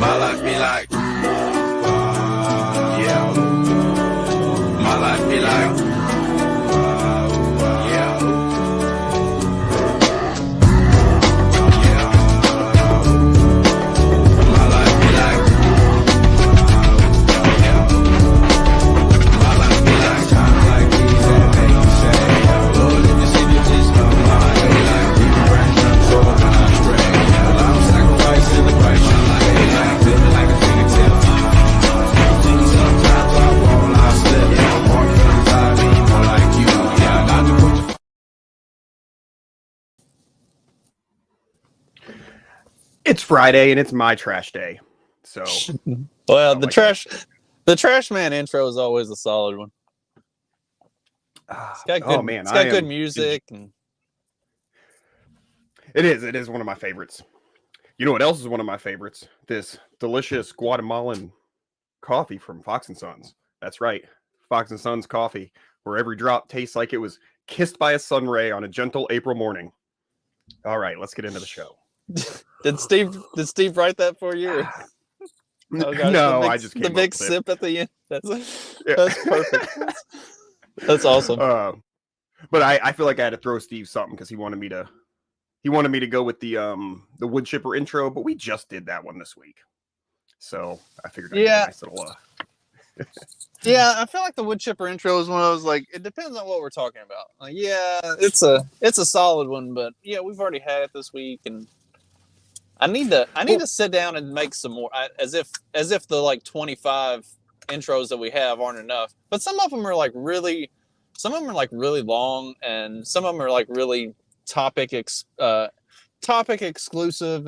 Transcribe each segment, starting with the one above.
My life be like, yeah. My life be like, yeah. My life be like, yeah. My life be like, times like these that make you say, Lord, if you see me, just know my life be like, keep running, so when I stray, I'm sacrificing the price. My life be like, feeling like a fingertip. Sometimes I fall, I slip. Yeah, I'm more cause I be more like you. Yeah, not to put your... It's Friday and it's my trash day. So, well, the trash man intro is always a solid one. It's got good, it's got good music. And... It is one of my favorites. You know what else is one of my favorites? This delicious Guatemalan coffee from Fox & Sons. That's right. Fox & Sons coffee, where every drop tastes like it was kissed by a sun ray on a gentle April morning. All right, let's get into the show. Did Steve write that for you? Oh, gosh, no, I just came the big sip at the end. That's perfect. That's awesome. But I feel like I had to throw Steve something because he wanted me to go with the wood chipper intro, but we just did that one this week, so I figured I'd do a nice little. Yeah, I feel like the wood chipper intro is one of those, like, it depends on what we're talking about. Like, yeah, it's a solid one, but yeah, we've already had it this week, and I need to sit down and make some more, as if the like 25 intros that we have aren't enough. But some of them are like really long, and some of them are like really topic exclusive,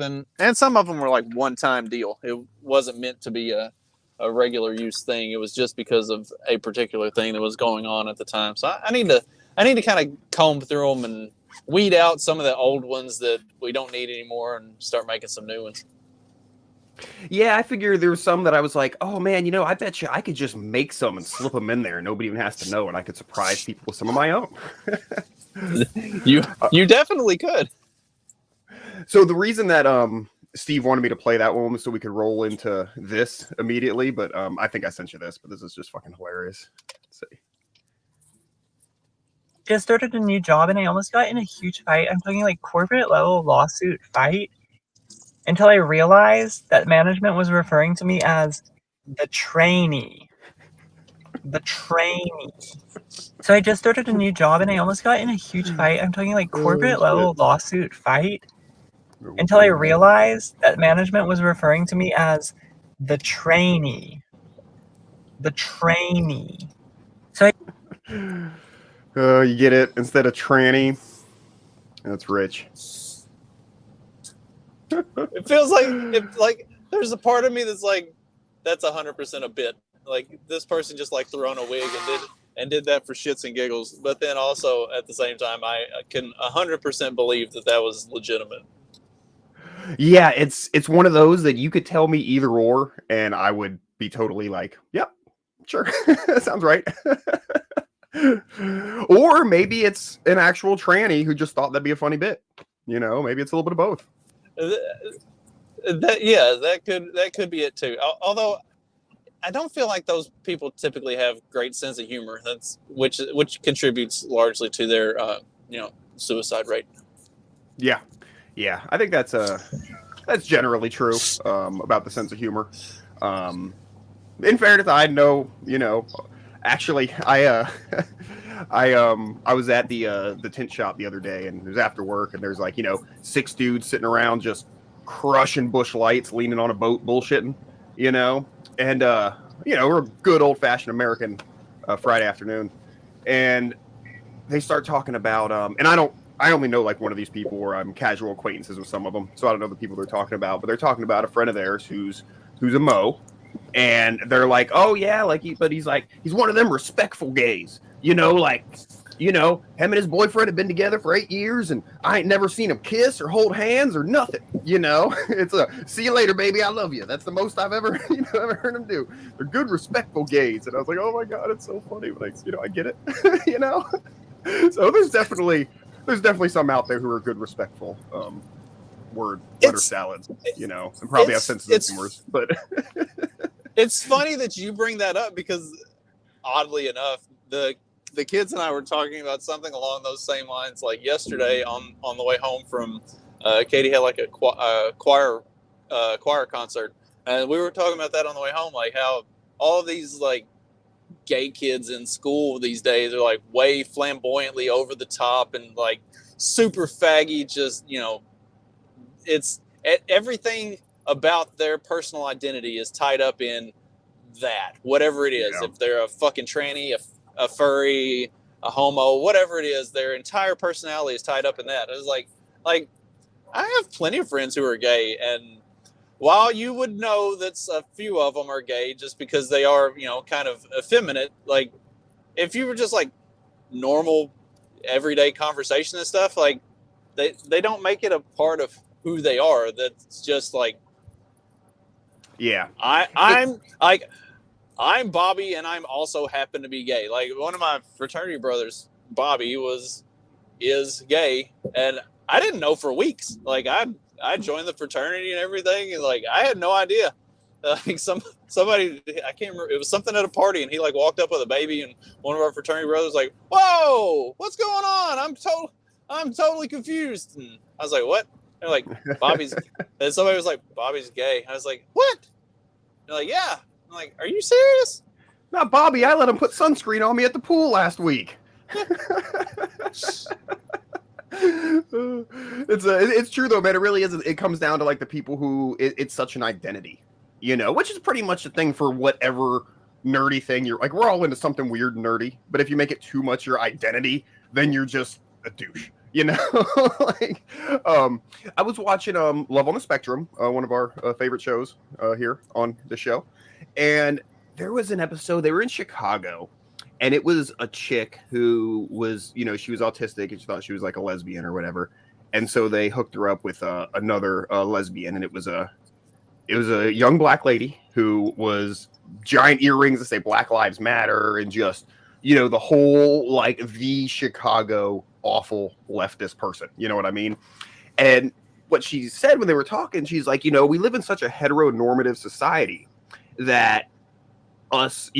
and some of them were like one-time deal. It wasn't meant to be a regular use thing. It was just because of a particular thing that was going on at the time. So I need to kind of comb through them and weed out some of the old ones that we don't need anymore and start making some new ones. Yeah, I figure there was some that I was like, oh man, I bet you I could just make some and slip them in there and nobody even has to know, and I could surprise people with some of my own. You definitely could. So the reason that Steve wanted me to play that one was so we could roll into this immediately, but I think I sent you this, but this is just fucking hilarious. Let's see. Just started a new job and I almost got in a huge fight. I'm talking like corporate level lawsuit fight, until I realized that management was referring to me as the trainee. The trainee. So I just started a new job and I almost got in a huge fight. I'm talking like corporate level lawsuit fight, until I realized that management was referring to me as the trainee. The trainee. So you get it? Instead of tranny, that's rich. It feels like there's a part of me that's like, that's 100% a bit. Like, this person just like threw on a wig and did that for shits and giggles. But then also at the same time, I can 100% believe that was legitimate. Yeah, it's one of those that you could tell me either or, and I would be totally like, yep, sure, that sounds right. Or maybe it's an actual tranny who just thought that'd be a funny bit. Maybe it's a little bit of both. That could be it too. Although I don't feel like those people typically have great sense of humor. That's which contributes largely to their suicide rate. Yeah, I think that's generally true about the sense of humor. In fairness, I know, actually, I was at the tint shop the other day, and it was after work, and there's like 6 dudes sitting around just crushing bush lights, leaning on a boat, bullshitting, and we're a good old fashioned American Friday afternoon, and they start talking about and I only know like one of these people where I'm casual acquaintances with some of them, so I don't know the people they're talking about, but they're talking about a friend of theirs who's a Mo, and they're like, oh yeah, he's one of them respectful gays, him and his boyfriend have been together for 8 years, and I ain't never seen him kiss or hold hands or nothing. It's a see you later, baby, I love you. That's the most I've ever heard him do. They're good, respectful gays, and I was like, oh my god, it's so funny. Like, I get it, So there's definitely some out there who are good, respectful butter It's- salads, you know, and probably have senses of humor. But it's funny that you bring that up because, oddly enough, the kids and I were talking about something along those same lines. Like yesterday on the way home from, Katie had like a choir concert, and we were talking about that on the way home, like how all of these like gay kids in school these days are like way flamboyantly over the top and like super faggy. Just, you know, it's everything about their personal identity is tied up in that, whatever it is. Yeah. If they're a fucking tranny, a furry, a homo, whatever it is, their entire personality is tied up in that. It's like I have plenty of friends who are gay, and while you would know that a few of them are gay just because they are, you know, kind of effeminate, like if you were just like normal everyday conversation and stuff, like they don't make it a part of who they are. That's just like, yeah, I'm Bobby, and I'm also happen to be gay. Like one of my fraternity brothers, Bobby, is gay, and I didn't know for weeks. Like I joined the fraternity and everything, and like I had no idea. Like somebody, I can't remember. It was something at a party, and he like walked up with a baby, and one of our fraternity brothers like, "Whoa, what's going on? I'm totally confused." And I was like, "What?" They're like, "Bobby's." And somebody was like, "Bobby's gay." I was like, "What?" They're like, "Yeah." I'm like, "Are you serious?" not Bobby. I let him put sunscreen on me at the pool last week. It's true though, man. It really is. It comes down to like the people who it's such an identity, you know, which is pretty much the thing for whatever nerdy thing you're like. We're all into something weird and nerdy, but if you make it too much your identity, then you're just a douche, you know. Like, I was watching Love on the Spectrum, one of our favorite shows here on the show, and there was an episode. They were in Chicago. And it was a chick who was, you know, she was autistic and she thought she was like a lesbian or whatever. And so they hooked her up with another lesbian. And it was a young black lady who was giant earrings that say Black Lives Matter and just, you know, the whole like the Chicago awful leftist person. You know what I mean? And what she said when they were talking, she's like, you know, we live in such a heteronormative society that us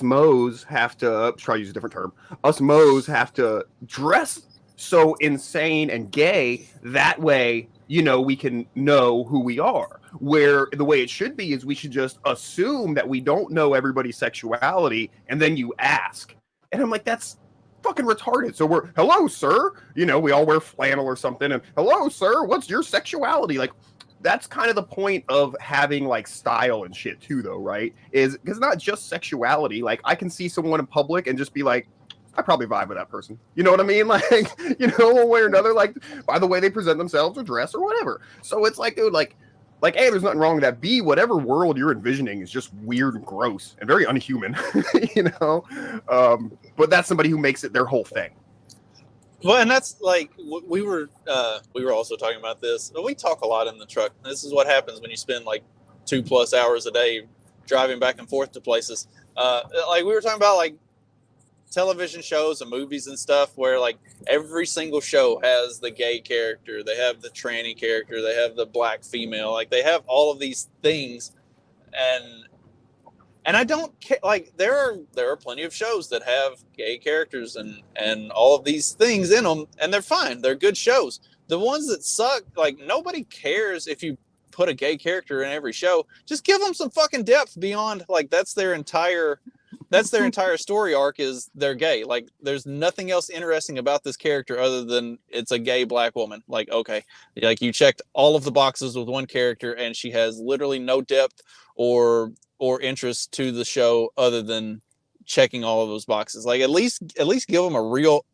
Moes have to try to use a different term. Us Moes have to dress so insane and gay that way, you know, we can know who we are. Where the way it should be is we should just assume that we don't know everybody's sexuality, and then you ask. And I'm like, that's fucking retarded. So we're, hello, sir. You know, we all wear flannel or something, and hello, sir, what's your sexuality? Like, that's kind of the point of having like style and shit too, though, right? Is because not just sexuality. Like I can see someone in public and just be like, I probably vibe with that person. You know what I mean? Like, you know, one way or another, like by the way they present themselves or dress or whatever. So it's like, dude, like, A, there's nothing wrong with that. B, whatever world you're envisioning is just weird and gross and very unhuman, you know? But that's somebody who makes it their whole thing. Well, and that's like we were also talking about this. We talk a lot in the truck. This is what happens when you spend like 2+ hours a day driving back and forth to places. Like we were talking about like television shows and movies and stuff where like every single show has the gay character, they have the tranny character, they have the black female, like they have all of these things. And I don't care. Like there are plenty of shows that have gay characters and all of these things in them, and they're fine. They're good shows. The ones that suck, like nobody cares if you put a gay character in every show. Just give them some fucking depth beyond like that's their entire story arc is they're gay. Like there's nothing else interesting about this character other than it's a gay black woman. Like okay, like you checked all of the boxes with one character and she has literally no depth or interest to the show other than checking all of those boxes. Like at least give them a real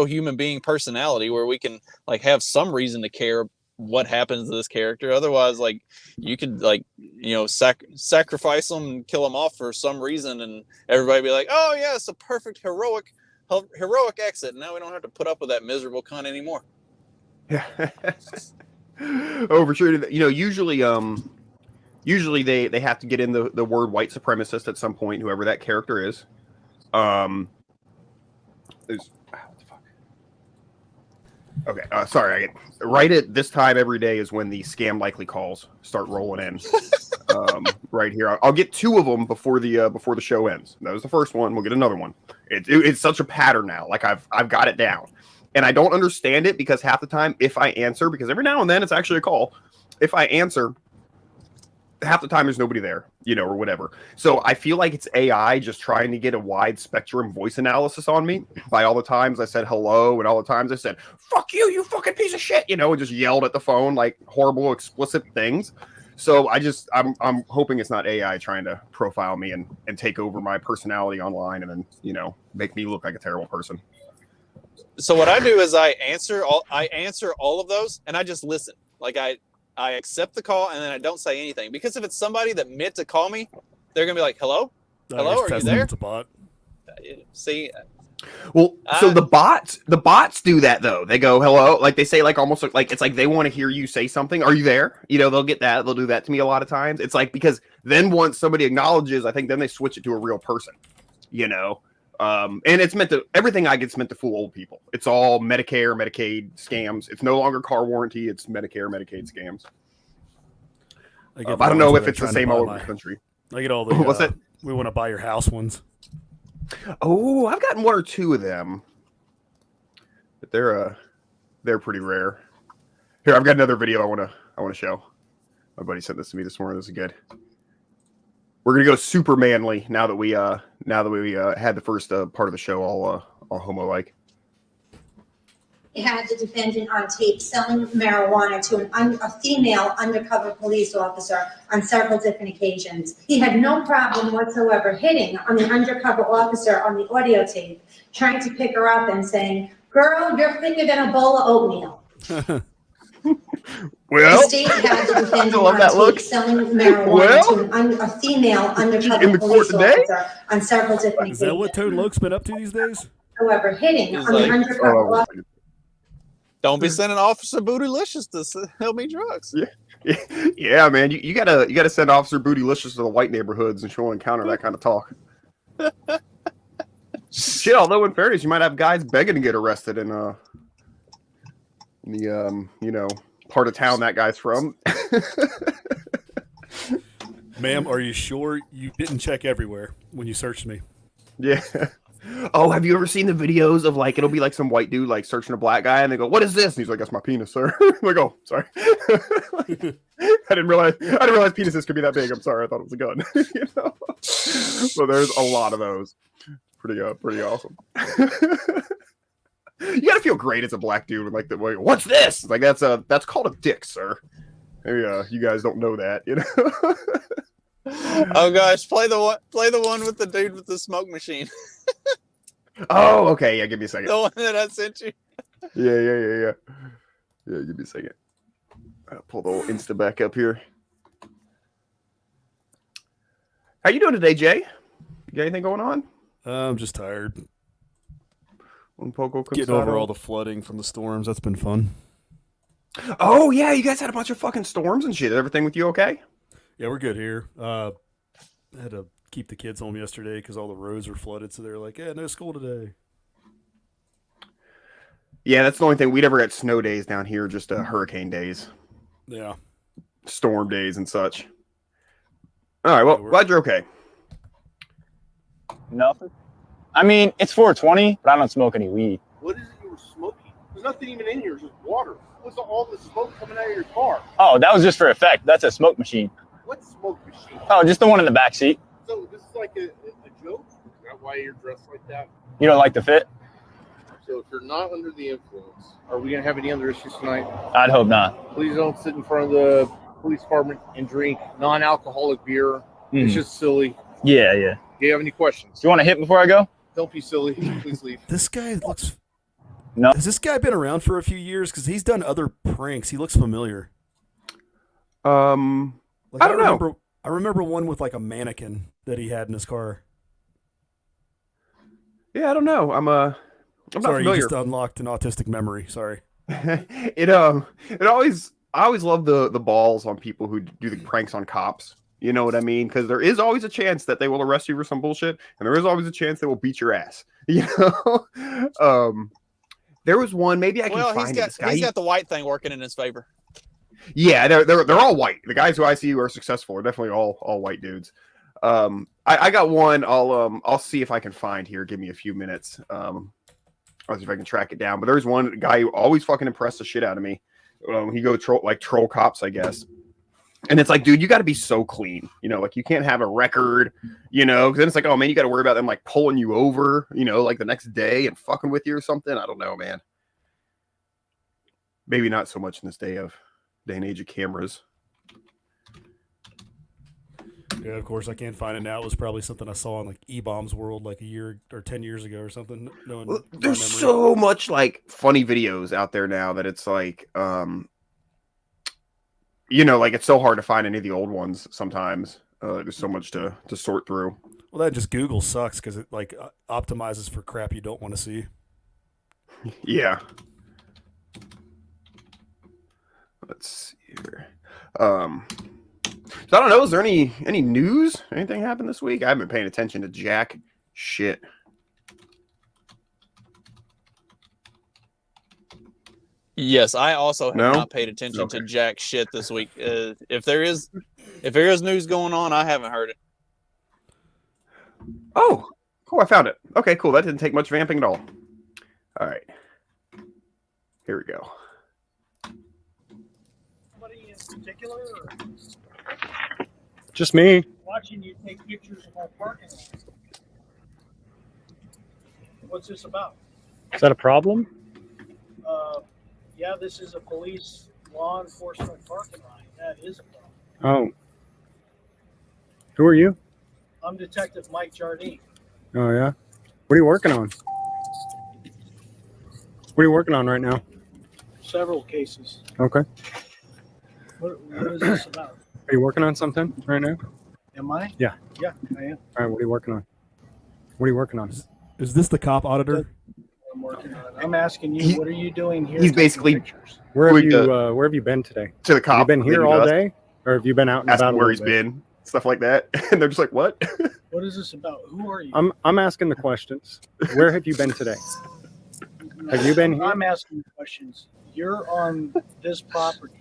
human being personality where we can like have some reason to care what happens to this character. Otherwise, like you could like, you know, sacrifice them and kill them off for some reason and everybody be like, oh yeah, it's a perfect heroic exit. Now we don't have to put up with that miserable cunt anymore. Yeah. Oh, for sure. You know, usually they have to get in the word white supremacist at some point, whoever that character is. What the fuck? Okay, sorry. Right at this time every day is when the scam likely calls start rolling in. Right here, I'll get 2 of them before the show ends. That was the first one. We'll get another one. It's such a pattern now. Like I've got it down, and I don't understand it because half the time, if I answer, because every now and then it's actually a call, if I answer, half the time there's nobody there, or whatever. So I feel like it's AI just trying to get a wide spectrum voice analysis on me by all the times I said hello and all the times I said, fuck you, you fucking piece of shit, and just yelled at the phone like horrible, explicit things. So I'm hoping it's not AI trying to profile me and take over my personality online and then, make me look like a terrible person. So what I do is I answer all of those and I just listen. Like I accept the call and then I don't say anything, because if it's somebody that meant to call me, they're gonna be like, "Hello, are you there?" It's a bot. See, well, so the bots do that though. They go hello, like they say, like almost like it's like they want to hear you say something. Are you there? They'll get that. They'll do that to me a lot of times. It's like, because then once somebody acknowledges, I think then they switch it to a real person. And it's meant to, everything I get's meant to fool old people. It's all Medicare, Medicaid scams. It's no longer car warranty. It's Medicare, Medicaid scams. I don't know if it's the same all over the country. I get all the what's that? We want to buy your house ones. Oh, I've gotten 1 or 2 of them, but they're pretty rare. Here, I've got another video I want to show. My buddy sent this to me this morning. This is good. We're gonna go super manly now that we had the first part of the show all homo like. He had the defendant on tape selling marijuana to a female undercover police officer on several different occasions. He had no problem whatsoever hitting on the undercover officer on the audio tape, trying to pick her up and saying, "Girl, you're thicker than a bowl of oatmeal." Well, the state had the defendant I love that on look. tape selling marijuana to a female undercover police officer on several different occasions. Is that what Toad Loke's been up to these days? However, hitting He's on like, the undercover officer. don't be sending Officer Bootylicious to sell me drugs. Yeah, man. You gotta send Officer Bootylicious to the white neighborhoods and she'll encounter that kind of talk. Shit, although in fairness, you might have guys begging to get arrested in the part of town that guy's from. Ma'am, are you sure you didn't check everywhere when you searched me? Yeah. Oh, have you ever seen the videos of like, it'll be like some white dude like searching a black guy and they go, "What is this?" And he's like, "That's my penis, sir." I'm like, "Oh, sorry." I didn't realize penises could be that big. I'm sorry. I thought it was a gun. So there's a lot of those. Pretty awesome. You gotta feel great as a black dude with like the way, "What's this?" Like that's called a dick, sir. Maybe you guys don't know that, Oh gosh, play the one with the dude with the smoke machine. Oh, okay. Yeah, give me a second. The one that I sent you. Yeah. Yeah, give me a second. I'll pull the old Insta back up here. How you doing today, Jay? You got anything going on? I'm just tired. Un poco Getting over cansado. all the flooding from the storms. That's been fun. Oh, yeah. You guys had a bunch of fucking storms and shit. Everything with you okay? Yeah, we're good here. I had to keep the kids home yesterday because all the roads were flooded. So they're like, "Yeah, no school today." Yeah, that's the only thing. We never had snow days down here, just hurricane days. Yeah. Storm days and such. All right, well, glad you're okay. Nothing. I mean, it's 420, but I don't smoke any weed. What is it you were smoking? There's nothing even in here, it's just water. What's all the smoke coming out of your car? Oh, that was just for effect. That's a smoke machine. What smoke machine? Oh, just the one in the back seat. So this is like a joke? Is that why you're dressed like that? You don't like the fit? So if you're not under the influence, are we going to have any other issues tonight? I'd hope not. Please don't sit in front of the police department and drink non-alcoholic beer. It's just silly. Yeah. Do you have any questions? You want to hit before I go? Don't be silly. Please leave. This guy looks... No. Has this guy been around for a few years? Because he's done other pranks. He looks familiar. Like, I don't know. I remember one with like a mannequin that he had in his car. Yeah, I don't know. I'm not Sorry, familiar. you just unlocked an autistic memory. Sorry. I always love the balls on people who do the pranks on cops. You know what I mean? Because there is always a chance that they will arrest you for some bullshit, and there is always a chance they will beat your ass. There was one. Maybe I can Well, find it. This guy, he's got the white thing working in his favor. yeah, they're all white. The guys who I see who are successful are definitely all white dudes. I got one. I'll see if I can find here. Give me a few minutes. I'll see if I can track it down. But there's one guy who always fucking impressed the shit out of me. He go troll cops, I guess. And it's like, dude, you got to be so clean. You know, like you can't have a record. You know, because then it's like, oh man, you got to worry about them like pulling you over. You know, like the next day and fucking with you or something. I don't know, man. Maybe not so much in this day and age of cameras. Yeah, of course I can't find it now. It was probably something I saw on like E-Bombs World like a year or 10 years ago or something. There's so much like funny videos out there now that it's like, you know, like it's so hard to find any of the old ones sometimes. There's so much to sort through. Well, that just Google sucks because it like optimizes for crap you don't want to see. Yeah. Let's see here. So I don't know. Is there any news? Anything happened this week? I haven't been paying attention to jack shit. Yes, I also have No? not paid attention to jack shit this week. If there is news going on, I haven't heard it. Oh, cool. I found it. Okay, cool. That didn't take much vamping at all. All right. Here we go. Somebody in particular? Or Just me. watching you take pictures of our parking lot. What's this about? Is that a problem? Yeah, this is a police law enforcement parking lot. That is a problem. Oh. Who are you? I'm Detective Mike Jardine. Oh, yeah? What are you working on? What are you working on right now? Several cases. Okay. What is this about? Are you working on something right now? Am I? Yeah. Yeah, I am. All right, what are you working on? What are you working on? Is this the cop auditor? I'm working on it. I'm asking you, what are you doing here? He's taking basically pictures? Where have Doing where have you been today? to the cop. Have you been here leading all us, day? Or have you been out and about asking a where little he's bit? been, stuff like that. And they're just like, what? What is this about? Who are you? I'm asking the questions. Where have you been today? Have you been here? I'm asking questions. You're on this property.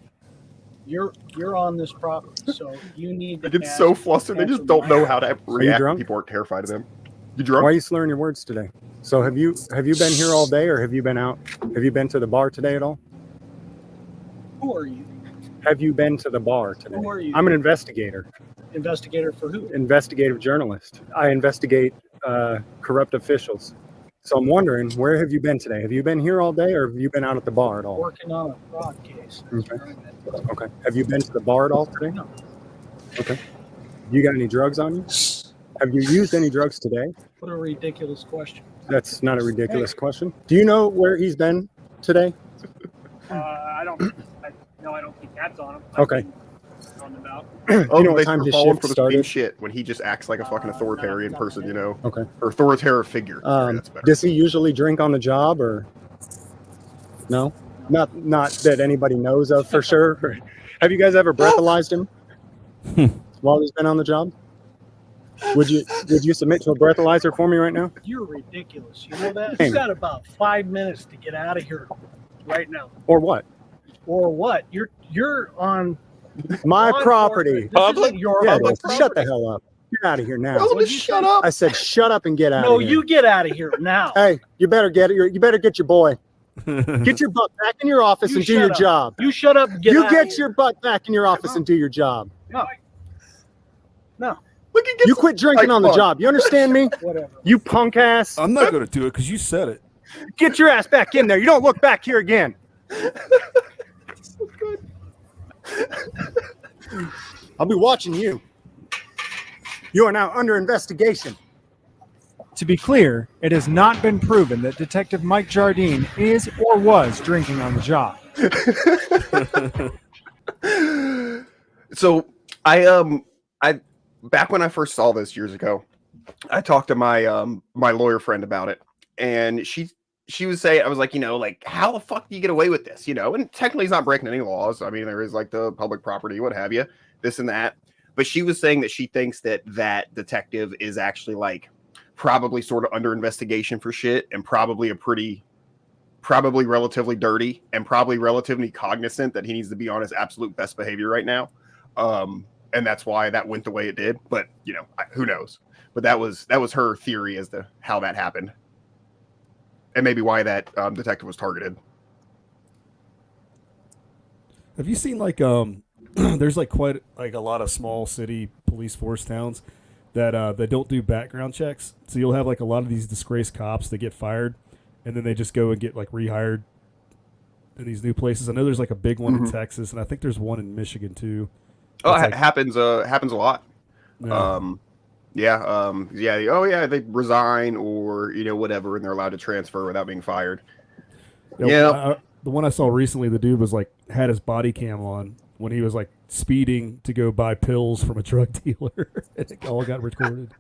You're on this property, so you need to. They get so flustered. They just don't know how to react. drunk? People aren't terrified of them. You drunk? Why are you slurring your words today? So have you been here all day, or have you been out? Have you been to the bar today at all? Who are you? Have you been to the bar today? Who are you? I'm an investigator, Investigator for who? investigative journalist. I investigate corrupt officials. So I'm wondering, where have you been today? Have you been here all day, or have you been out at the bar at all? Working on a fraud case. Okay. Okay. Have you been to the bar at all today? No. Okay. You got any drugs on you? Have you used any drugs today? What a ridiculous question. That's not a ridiculous question. Do you know where he's been today? I don't think that's on him. Okay. On the mouth. Do you know they what time his fall shift for the same started? shit when he just acts like a fucking authoritarian person, you know, Okay. or authoritarian figure. Sorry, that's better. Does he usually drink on the job, or no? Not that anybody knows of for sure. Have you guys ever breathalyzed him while he's been on the job? Would you submit to a breathalyzer for me right now? You're ridiculous. You know that? Hey. You got about 5 minutes to get out of here right now. Or what? Or what? You're on My law property. enforcement. This isn't your Yeah, public well, shut the property. hell up. Get out of here now. Tell him to shut up. I said shut up and get out No, of here. you get out of here now. Hey, you better get your boy. Get your butt back in your office You and do shut your up. job. You shut up and get You out get of your here. butt back in your office and do your job. No. No. Look, he gets You quit drinking like on the fun. job. You understand me? Whatever. You punk ass. I'm not going to do it because you said it. Get your ass back in there. You don't look back here again. I'll be watching you. You are now under investigation. To be clear, it has not been proven that Detective Mike Jardine is or was drinking on the job. So I back when I first saw this years ago, I talked to my my lawyer friend about it, and she was saying, I was like, you know, like how the fuck do you get away with this, you know? And technically, he's not breaking any laws. I mean, there is like the public property, what have you, this and that. But she was saying that she thinks that detective is actually like probably sort of under investigation for shit, and probably a pretty probably relatively dirty, and probably relatively cognizant that he needs to be on his absolute best behavior right now. And that's why that went the way it did. But who knows? But that was her theory as to how that happened, and maybe why that detective was targeted. Have you seen like there's like quite like a lot of small city police force towns that don't do background checks. So you'll have like a lot of these disgraced cops that get fired, and then they just go and get like rehired in these new places. I know there's like a big one in Texas, and I think there's one in Michigan too. Oh, It's it happens a lot. Yeah. Oh yeah, they resign or whatever, and they're allowed to transfer without being fired. Yeah. The one I saw recently, the dude was like had his body cam on when he was like speeding to go buy pills from a drug dealer. It all got recorded.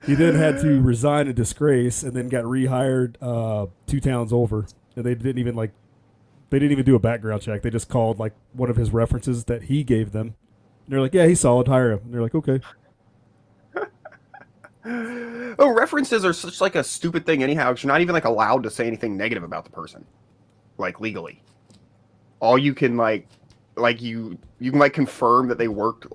He then had to resign in disgrace and then got rehired 2 towns over. And they didn't even do a background check. They just called like one of his references that he gave them. And they're like, yeah, he's solid, hire him. And they're like, okay. Oh, references are such like a stupid thing anyhow, because you're not even like allowed to say anything negative about the person, like legally. All you can you can like confirm that they worked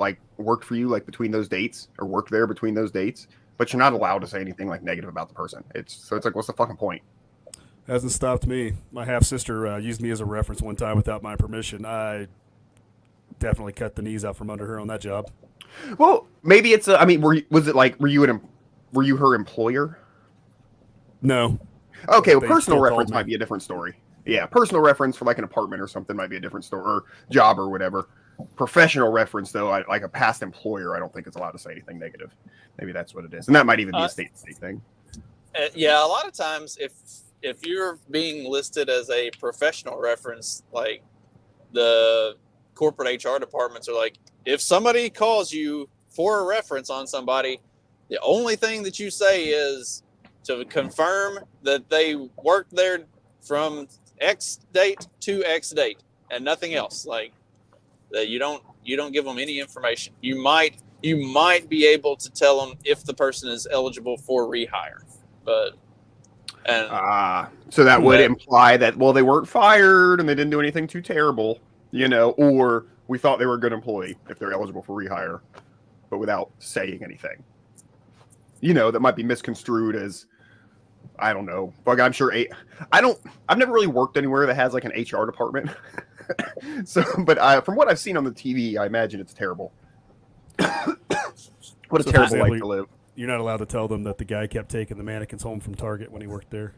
for you like between those dates or worked there between those dates, but you're not allowed to say anything like negative about the person. It's like, what's the fucking point? Hasn't stopped me. My half sister used me as a reference one time without my permission. I definitely cut the knees out from under her on that job. Well, maybe it's were you her employer? No. Okay, well, They personal still reference called me. might be a different story. Yeah, personal reference for like an apartment or something might be a different story, or job or whatever. Professional reference, though, like a past employer, I don't think it's allowed to say anything negative. Maybe that's what it is, and that might even be a state thing. Yeah, a lot of times if you're being listed as a professional reference, like the corporate HR departments are like, if somebody calls you for a reference on somebody, the only thing that you say is to confirm that they worked there from X date to X date and nothing else. Like that you don't give them any information. You might be able to tell them if the person is eligible for rehire, but so that would imply that, well, they weren't fired and they didn't do anything too terrible, or we thought they were a good employee if they're eligible for rehire, but without saying anything. That might be misconstrued as, I don't know. But I'm sure I've never really worked anywhere that has like an HR department. So, but from what I've seen on the TV, I imagine it's terrible. What a So, for terrible example, life to live. You're not allowed to tell them that the guy kept taking the mannequins home from Target when he worked there.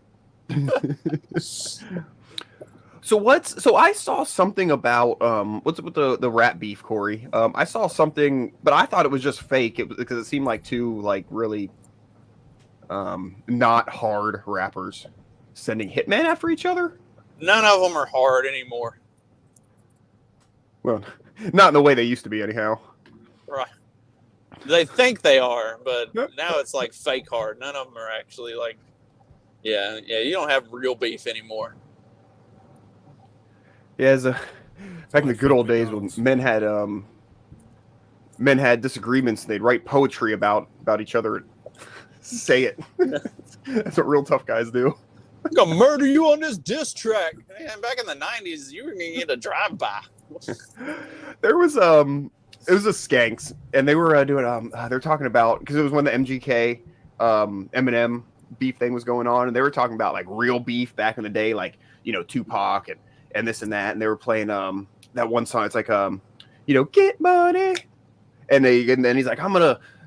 So I saw something about what's up with the rat beef, Corey? I saw something, but I thought it was just fake. It was because it seemed like two like really not hard rappers sending hitmen after each other. none of them are hard anymore. Well, not in the way they used to be, anyhow. Right. They think they are, but now it's like fake hard. None of them are actually like, yeah. You don't have real beef anymore. Yeah, back in the good old days when men had disagreements, they'd write poetry about each other and say it. That's what real tough guys do. I'm gonna murder you on this diss track. Man, back in the 90s, you were gonna get a drive-by. There was it was the Skanks, and they were doing they're talking about, because it was when the MGK Eminem beef thing was going on, and they were talking about like real beef back in the day, like Tupac and this and that, and they were playing that one song. It's like get money, and then he's like,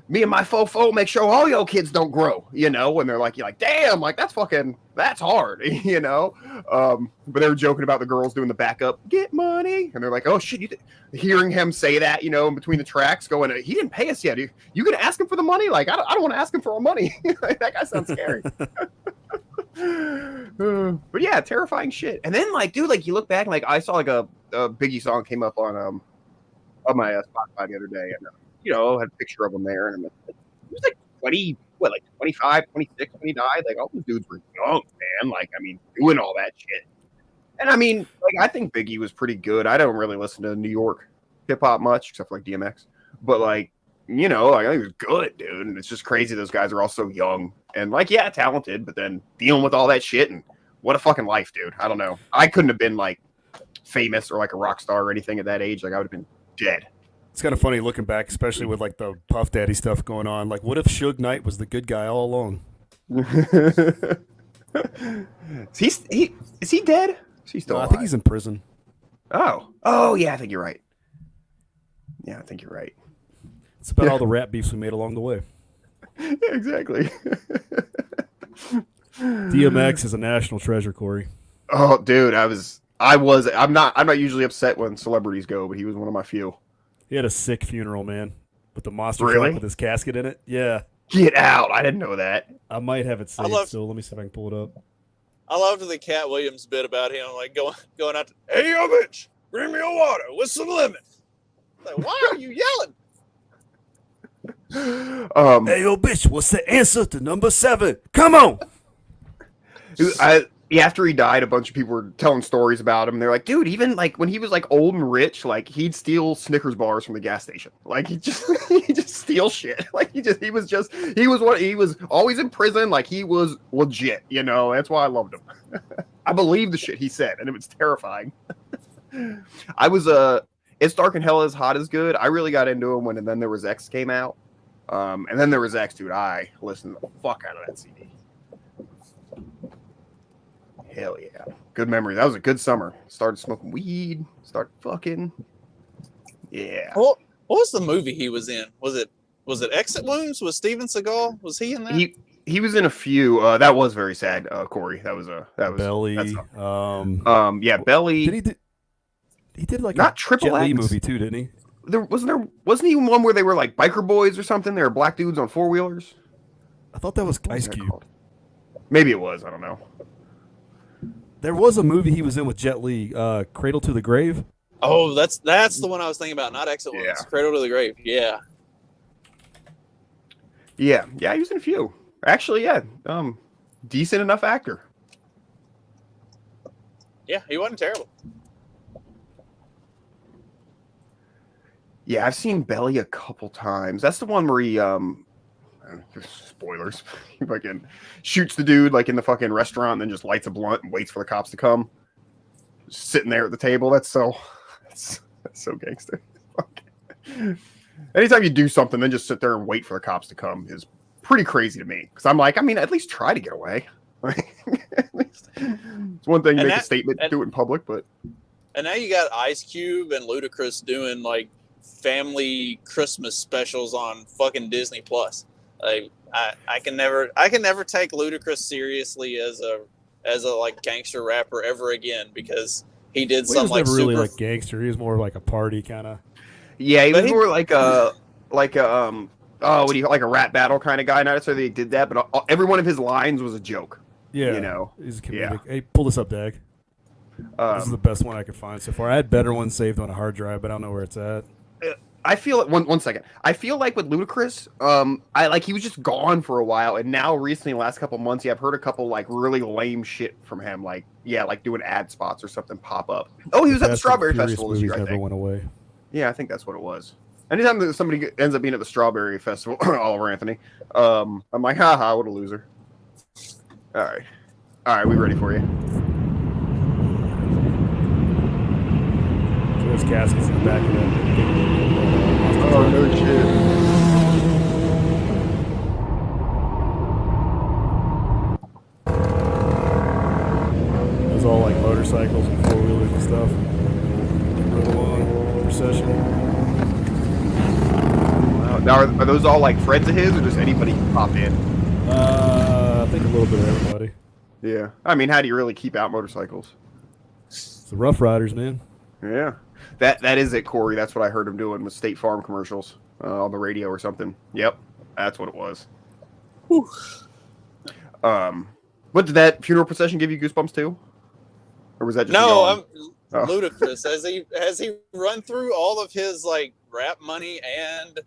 me and my fofo make sure all your kids don't grow, and they're like, you're like, damn, like that's hard, but they were joking about the girls doing the backup, get money, and they're like, oh shit, hearing him say that, in between the tracks, going, he didn't pay us yet. You gonna ask him for the money? Like, I don't want to ask him for our money. That guy sounds scary. But yeah, terrifying shit. And then like, dude, like you look back, and like I saw like a Biggie song came up on my Spotify the other day, and had a picture of him there, and he was like 25, 26 when he died. Like all those dudes were young, man. Like, I mean, doing all that shit. And I mean, like, I think Biggie was pretty good. I don't really listen to New York hip hop much, except for like DMX. But like, like I think he was good, dude. And it's just crazy those guys are all so young and like, yeah, talented, but then dealing with all that shit and what a fucking life, dude. I don't know. I couldn't have been like famous or like a rock star or anything at that age. Like I would have been dead. It's kind of funny looking back, especially with like the Puff Daddy stuff going on. Like, what if Suge Knight was the good guy all along? Is he dead? Is he still No, I alive? think he's in prison. Oh yeah, I think you're right. Yeah, I think you're right. It's about all the rap beefs we made along the way. Yeah, exactly. DMX is a national treasure, Corey. Oh, dude, I'm not usually upset when celebrities go, but he was one of my few. He had a sick funeral, man, with the monster Really? truck with his casket in it. Yeah, Get out! I didn't know that. I might have it saved. love- So let me see if I can pull it up. I loved the Cat Williams bit about him, like going out to, hey, yo, bitch, bring me a water with some lemon. Like, why are you yelling? Hey, yo, bitch, what's the answer to number 7? Come on! After he died, a bunch of people were telling stories about him. They're like, dude, even like when he was like old and rich, like he'd steal Snickers bars from the gas station. Like he just steal shit. Like he was always in prison. Like he was legit, you know. That's why I loved him. I believed the shit he said, and it was terrifying. It's Dark and Hell is Hot is Good. I really got into him when And Then There Was X came out. And Then There Was X, dude. I listened to the fuck out of that CD. Hell yeah. Good memory. That was a good summer. Started smoking weed. Started fucking. Yeah. What was the movie he was in? Was it Exit Wounds? Was Steven Seagal? Was he in that? He was in a few. That was very sad, Corey. That was Belly. Yeah, Belly. He did like not a Triple Jet Li X movie too, didn't he? Wasn't he one where they were like biker boys or something? They were black dudes on 4-wheelers. I thought that was Ice Cube. Called? Maybe it was. I don't know. There was a movie he was in with Jet Li, Cradle to the Grave. Oh, that's the one I was thinking about. Not Exit Wounds. Yeah. Cradle to the Grave. Yeah. Yeah, he was in a few. Actually, yeah. Decent enough actor. Yeah, he wasn't terrible. Yeah, I've seen Belly a couple times. That's the one where he spoilers. He fucking shoots the dude like in the fucking restaurant and then just lights a blunt and waits for the cops to come. Just sitting there at the table. That's so gangster. Anytime you do something, then just sit there and wait for the cops to come is pretty crazy to me. Because I'm like, I mean, at least try to get away. At least. It's one thing to make a statement, do it in public, but. And now you got Ice Cube and Ludacris doing like family Christmas specials on fucking Disney Plus. Like I can never take Ludacris seriously as a like gangster rapper ever again because he did He was like never really super like gangster. He was more like a party kind of. Yeah, he was more like a what do you like a rap battle kind of guy? Not necessarily he did that, but every one of his lines was a joke. Yeah, you know, he's a comedic. Yeah. Hey, pull this up, Dag. This is the best one I could find so far. I had better ones saved on a hard drive, but I don't know where it's at. I feel it. One second. I feel like with Ludacris, he was just gone for a while, and now recently, last couple months, I've heard a couple like really lame shit from him, like doing ad spots or something pop up. Oh, he was at the Strawberry Festival this year. I never think. went away. Yeah, I think that's what it was. Anytime that somebody ends up being at the Strawberry Festival, Oliver Anthony, I'm like, haha, what a loser. All right, we ready for you? So there's caskets in the back of that. Oh no shit. There's all like motorcycles and 4-wheelers and stuff. Rode along procession. Wow. Now, are those all like friends of his, or just anybody can pop in? I think a little bit of everybody. Yeah. I mean, how do you really keep out motorcycles? It's the Rough Riders, man. Yeah. That is it, Corey. That's what I heard him doing with State Farm commercials on the radio or something. Yep, that's what it was. Whew. What did that funeral procession give you goosebumps too, or was that just Ludacris? Has he run through all of his like rap money and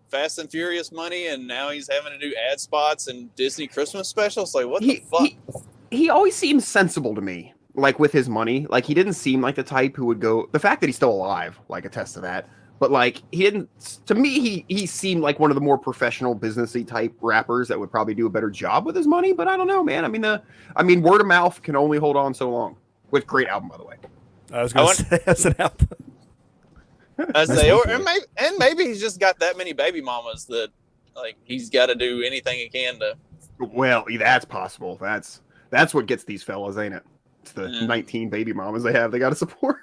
Fast and Furious money, and now he's having to do ad spots and Disney Christmas specials? Like, what the fuck? He always seems sensible to me. Like with his money, like he didn't seem like the type who would go. The fact that he's still alive, like attests to that. but like he didn't. To me, he seemed like one of the more professional, businessy type rappers that would probably do a better job with his money. But I don't know, man. I mean, word of mouth can only hold on so long. With great album, by the way. I was going to say that's an album. I say, and maybe he's just got that many baby mamas that like he's got to do anything he can to. Well, that's possible. That's what gets these fellas, ain't it? It's the 19 baby mamas they have. They got to support.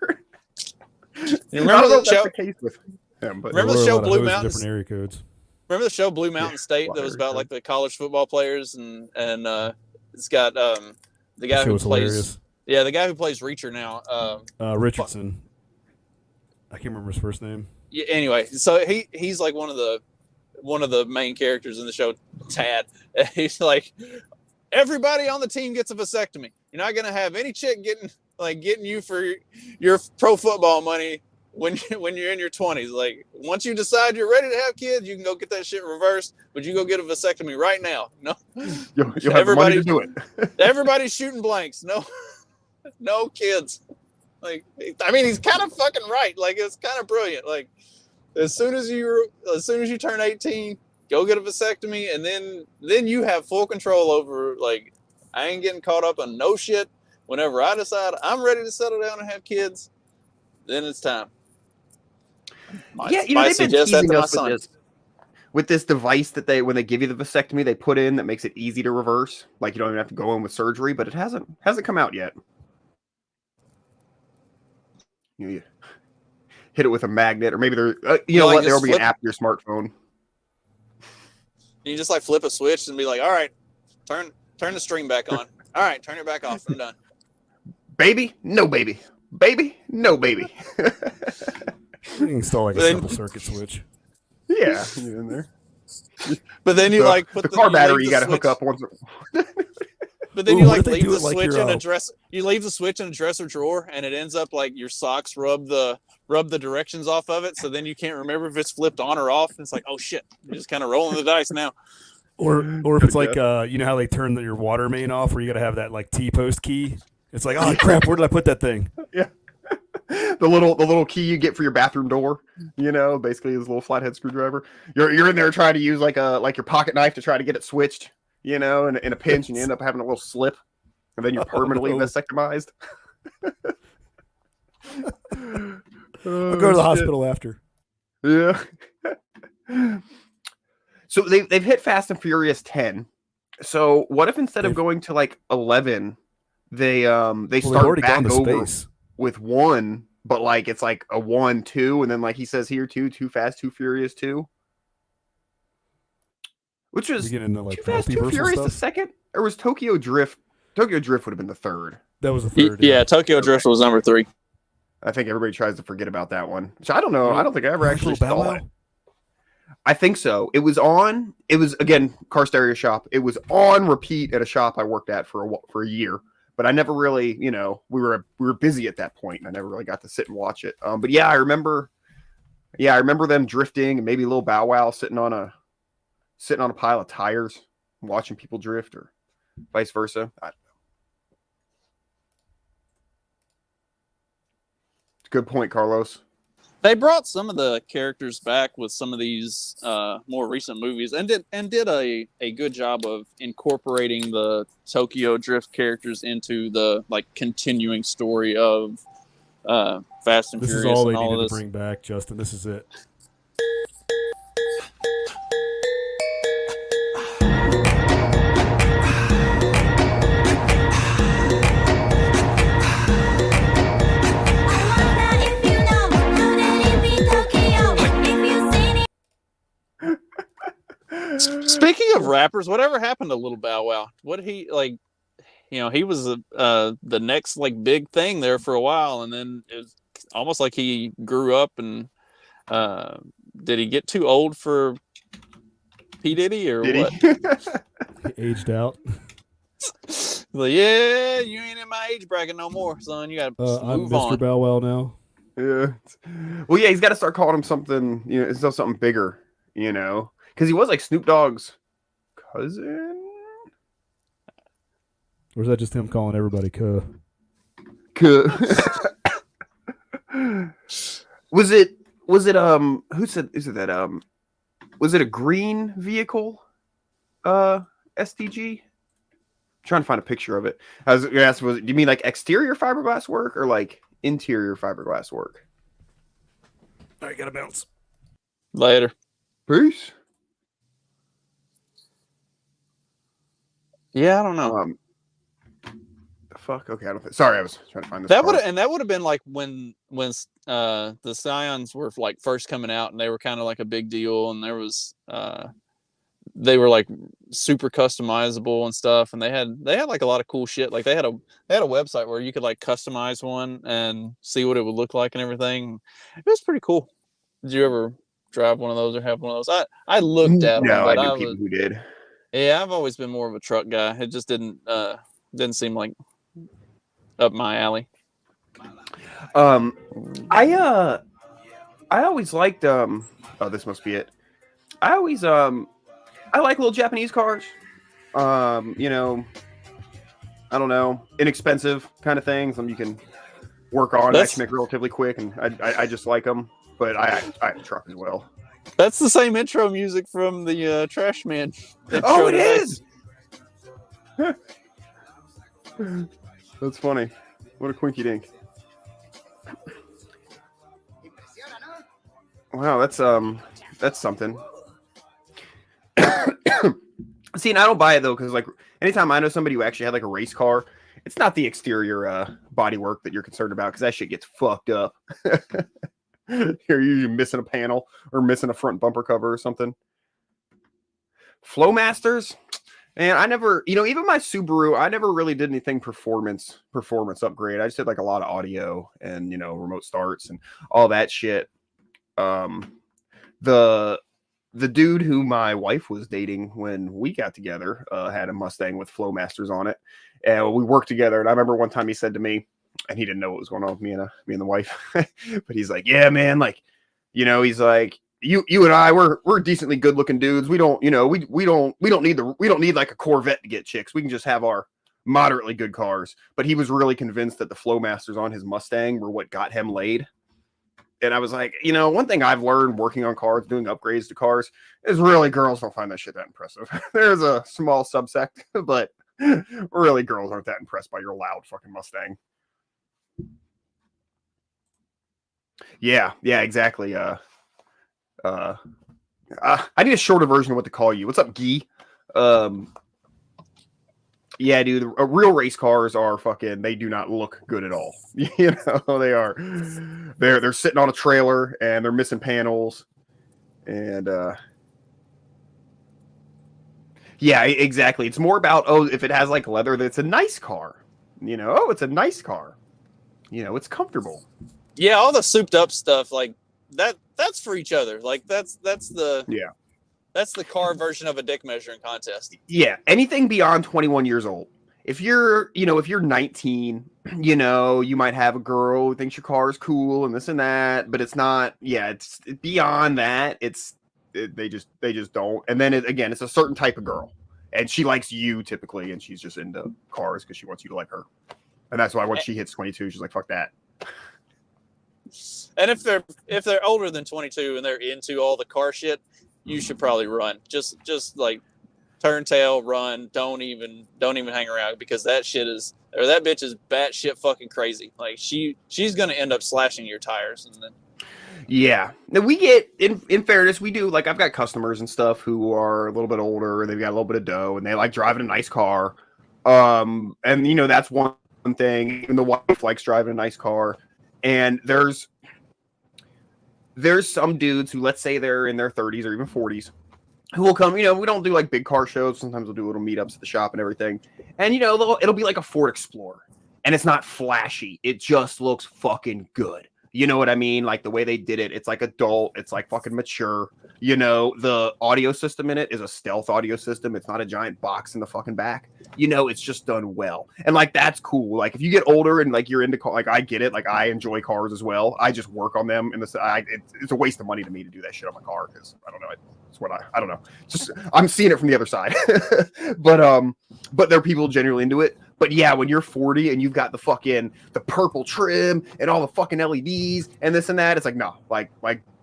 You remember the show? The case with him, but remember the show Blue Mountain? Different area codes. Remember the show Blue Mountain State that was about like the college football players and it's got the guy who plays the guy who plays Reacher now Richardson. I can't remember his first name. Yeah, anyway, so he's like one of the main characters in the show, Tad. He's like, everybody on the team gets a vasectomy. You're not gonna have any chick getting you for your pro football money when you're in your 20s. Like once you decide you're ready to have kids, you can go get that shit reversed. But you go get a vasectomy right now. No, you'll have the money to do it. Everybody's shooting blanks. No kids. Like, I mean, he's kind of fucking right. Like, it's kind of brilliant. Like, as soon as you turn 18, go get a vasectomy, and then you have full control over. Like, I ain't getting caught up on no shit. Whenever I decide I'm ready to settle down and have kids, then it's time. They've been teasing us with this device that when they give you the vasectomy, they put in that makes it easy to reverse. Like, you don't even have to go in with surgery, but it hasn't come out yet. You hit it with a magnet, or maybe there will be an app to your smartphone. You just like flip a switch and be like, all right, turn the stream back on. All right, turn it back off. I'm done. Baby, no baby. Baby, no baby. You can install like a simple circuit switch. Yeah, get in there. But then you put the car battery you got to hook up once. But then you leave the switch in a dress. You leave the switch in a dresser drawer, and it ends up like your socks rub the directions off of it. So then you can't remember if it's flipped on or off. And it's like, oh shit, you're just kind of rolling the dice now. Or if it's like you know how they turn your water main off, where you got to have that like T-post key. It's like, oh crap, where did I put that thing? Yeah. The little key you get for your bathroom door, basically is a little flathead screwdriver. You're in there trying to use like your pocket knife to try to get it switched, in a pinch, and you end up having a little slip, and then you're permanently vasectomized. I'll go to the hospital after. Yeah. So they've hit Fast and Furious 10. So what if instead of going to like 11, they start back over space with 1, but like it's like a 1, 2, and then like he says here Too Fast, Too Furious 2, which was Too Fast, Too Furious the second, or was Tokyo Drift? Tokyo Drift would have been the third. That was the third. Yeah, Tokyo Drift was number 3. I think everybody tries to forget about that one. So I don't know. I don't think I ever actually saw it. I think so. It was again, Car Stereo Shop. It was on repeat at a shop I worked at for a year. But I never really, we were busy at that point, and I never really got to sit and watch it. But yeah, I remember them drifting, and maybe Lil Bow Wow sitting on a pile of tires, watching people drift, or vice versa. I don't know. It's a good point, Carlos. They brought some of the characters back with some of these more recent movies, and did a good job of incorporating the Tokyo Drift characters into the continuing story of Fast and Furious. This is all they and all needed of this. to bring back, Justin. This is it. Speaking of rappers, whatever happened to Lil Bow Wow? What he he was the next big thing there for a while, and then it was almost like he grew up and did he get too old for P. Diddy or what? He aged out. Yeah, you ain't in my age bracket no more, son. You got to I'm move Mr. on. Bow Wow now. Yeah. Well, yeah, he's got to start calling him something, something bigger, because he was like Snoop Dogg's cousin. Or is that just him calling everybody cuh? Was Was it who said is it that was it a green vehicle? SDG? Trying to find a picture of it. I was gonna ask, do you mean like exterior fiberglass work or like interior fiberglass work? All right, gotta bounce. Later. Peace. Yeah, I don't know. The fuck? Okay, I don't think. Sorry, I was trying to find this. That would have been like when the Scions were like first coming out, and they were kind of like a big deal, and there was they were like super customizable and stuff, and they had like a lot of cool shit. Like they had a website where you could like customize one and see what it would look like and everything. It was pretty cool. Did you ever drive one of those or have one of those? I looked at them, No, but I knew people who did. Yeah, I've always been more of a truck guy. It just didn't seem like up my alley. I always liked oh, this must be it. I always I like little Japanese cars. You know, I don't know, inexpensive kind of things. You can work on, actually make relatively quick, and I just like them. But I have a truck as well. That's the same intro music from the Trash Man. Oh, it is. That's funny. What a quinky dink. Wow, that's something. See, and I don't buy it though, because like anytime I know somebody who actually had like a race car, it's not the exterior body work that you're concerned about, because that shit gets fucked up. You're usually missing a panel or missing a front bumper cover or something. Flowmasters, man, I never, even my Subaru, I never really did anything performance upgrade. I just did like a lot of audio and remote starts and all that shit. The dude who my wife was dating when we got together had a Mustang with Flowmasters on it, and we worked together. And I remember one time he said to me, and he didn't know what was going on with me and the wife, but he's like, "Yeah, man, like, he's like, you and I, we're decently good looking dudes. We don't, we don't need like a Corvette to get chicks. We can just have our moderately good cars." But he was really convinced that the Flowmasters on his Mustang were what got him laid. And I was like, one thing I've learned working on cars, doing upgrades to cars, is really girls don't find that shit that impressive. There's a small subsect, but really girls aren't that impressed by your loud fucking Mustang. Yeah, exactly. I need a shorter version of what to call you. What's up, Gee? Yeah, dude, real race cars are fucking, they do not look good at all. They are, they're sitting on a trailer and they're missing panels. And yeah, exactly. It's more about, if it has like leather, that's a nice car. It's a nice car. It's comfortable. Yeah, all the souped up stuff like that's for each other. Like that's the car version of a dick measuring contest. Yeah, anything beyond 21 years old. If you're 19, you might have a girl who thinks your car is cool and this and that, but it's not. Yeah, it's beyond that. They just don't. And then it's a certain type of girl, and she likes you typically, and she's just into cars because she wants you to like her, and that's why when she hits 22, she's like, "Fuck that." And if they're older than 22 and they're into all the car shit, you should probably run. Just like turn tail, run. Don't even hang around, because that bitch is batshit fucking crazy. Like she's gonna end up slashing your tires. And then yeah, now we get in fairness, we do, like, I've got customers and stuff who are a little bit older, they've got a little bit of dough, and they like driving a nice car. And that's one thing. Even the wife likes driving a nice car. And there's some dudes who, let's say they're in their 30s or even 40s, who will come, we don't do like big car shows. Sometimes we'll do little meetups at the shop and everything. And, it'll be like a Ford Explorer, and it's not flashy. It just looks fucking good. You know what I mean? Like the way they did it, it's like adult, it's like fucking mature. The audio system in it is a stealth audio system. It's not a giant box in the fucking back. It's just done well. And like, that's cool. Like if you get older and like you're into car, like I get it. Like I enjoy cars as well. I just work on them. It's a waste of money to me to do that shit on my car, because I don't know. It's what I don't know. Just I'm seeing it from the other side. But there are people genuinely into it. But yeah, when you're 40 and you've got the purple trim and all the fucking LEDs and this and that, it's like, no, like